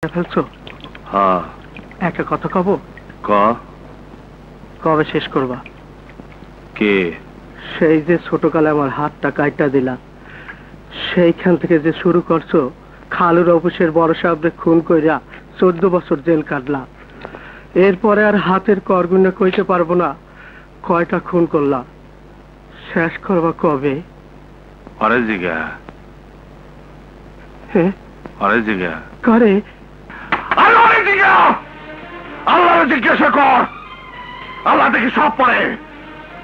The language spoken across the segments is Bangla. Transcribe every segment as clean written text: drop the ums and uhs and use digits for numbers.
ফেলছো? হ্যাঁ। একটা কথা কব? কবে শেষ করবা? কে? সেই যে ছোটকালে আমার হাতটা কাইটা দিলা, সেইখান থেকে যে শুরু করছো, খালুর অফিসের বড় সাহেবরে খুন কইরা 14 বছর জেল কাটলা। এরপরে আর হাতের করগুনে কইতে পারবো না কয়টা খুন করলা। শেষ করবা কবে? আরে জিগা, হ্যাঁ আরে জিগা করে। আরে জিগা, আল্লাহ জিজ্ঞাসা কর। আল্লাহ দেখি সব পারে।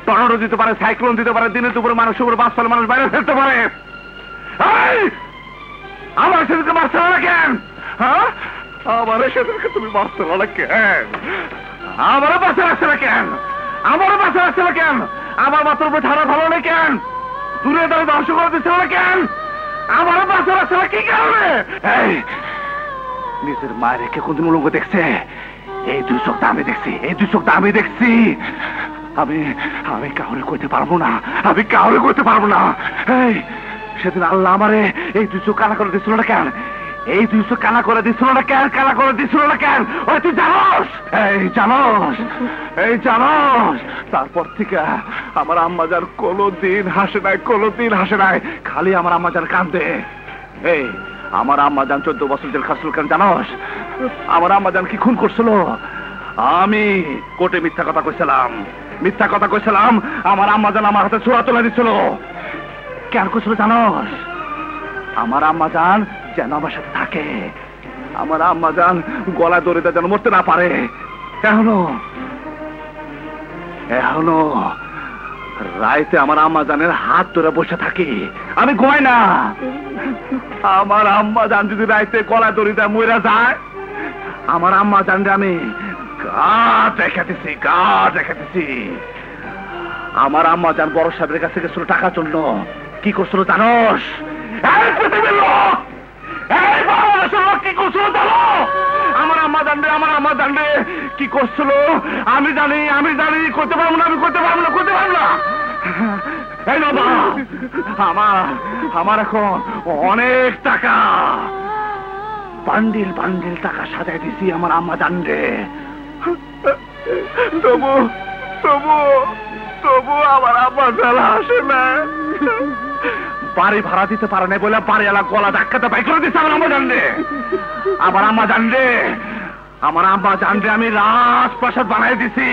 টর্নেডো দিতে পারে, সাইক্লোন দিতে পারে, দিনে দুপুরে মানুষের উপরে 5 সাল মানুষ বাইরে ফেলতে পারে। আমার সেদিনকে মারতে না কেন? হ্যাঁ, আমার সেদিনকে তুমি মারতে না কেন? আমারও পাশে রাখছে না কেন? আমারও পাশে রাখছে না কেন? আমার মাথার উপরে ঠাড়া ভালো নেই কেন? দূরে দাঁড়িয়ে ধ্বংস করে দিচ্ছে না কেন? আমারও পাশে রাখছে না কি কারণে? নিজের মায়ের রেখে কোনদিন উলঙ্গ দেখছে? এই 2 চোখটা আমি দেখছি, এই 2 চোখটা আমি দেখছি। আমি কাউরে করতে পারবো না, আমি কাউরে করতে পারবো না। এই সেদিন আল্লাহ আমারে এই 2 চোখ কানা করে দিচ্ছিল না কেন? এই 2 চোখ কানা করে দিচ্ছিল না কেন? কানা করে দিচ্ছিল না কেন? ওই তুই জানোস? এই জানোস? তারপর থেকে আমার আম্মাজান কোনোদিন হাসে নাই, কোনোদিন হাসে নাই। খালি আমার আম্মাজান কান্দে। এই আমার আম্মাজান 14 বছর জেল খাটছিল কেন জানোস? আমার আম্মাজান কি খুন করছিল? আমি কোর্টে মিথ্যা কথা কইছিলাম। আমার আম্মাজান আমার হাতে ছোড়া তুলে দিচ্ছিল। কেন করছিল জানোস? আমার আম্মাজান যেন আমার সাথে থাকে, আমার আম্মাজান গলায় দড়িতে যেন মরতে না পারে। এখনো রাইতে আমার আম্মাজানের হাত ধরে বসে থাকি, আমি ঘুমাই না। আমার আম্মাজান যদি রাইতে গলায় দড়িতে মরে যায়, আমার আম্মাজানরে আমি গাঁট রেখেতেছি। আমার আম্মাজান বড় সাহেবের কাছে গেছিল টাকা জন্য। কি করছিল জানোস? এই পৃথিবীর লোক, এই বাংলাদেশের লোক কি করছিল জানো? আমার আম্মাজান রে কি করছিল আমি জানি। করতে পারবো না, করতে পারবো না। এই বাবা, আমার এখন অনেক টাকা, বান্ডিল টাকা সাজাই দিছি আমার আম্মাজান রে। তবু আমার আম্মাজান হাসে না। বাড়ি ভাড়া দিতে পারে না বলে বাড়িওয়ালা গলা ধাক্কাতে বাই করে দিচ্ছে আমার আম্মাজান রে। আমার আম্মাজান রে আমি রাজপ্রাসাদ বানাই দিছি।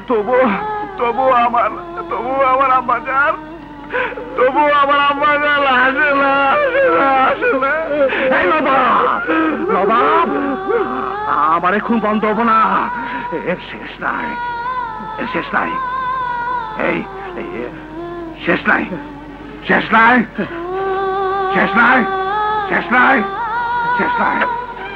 তবু আমার আম্মাজান হাসে না। এই নবাব, আমার এখন বন্ধ হবো না। এর শেষ নাই। এই শেষ নাই।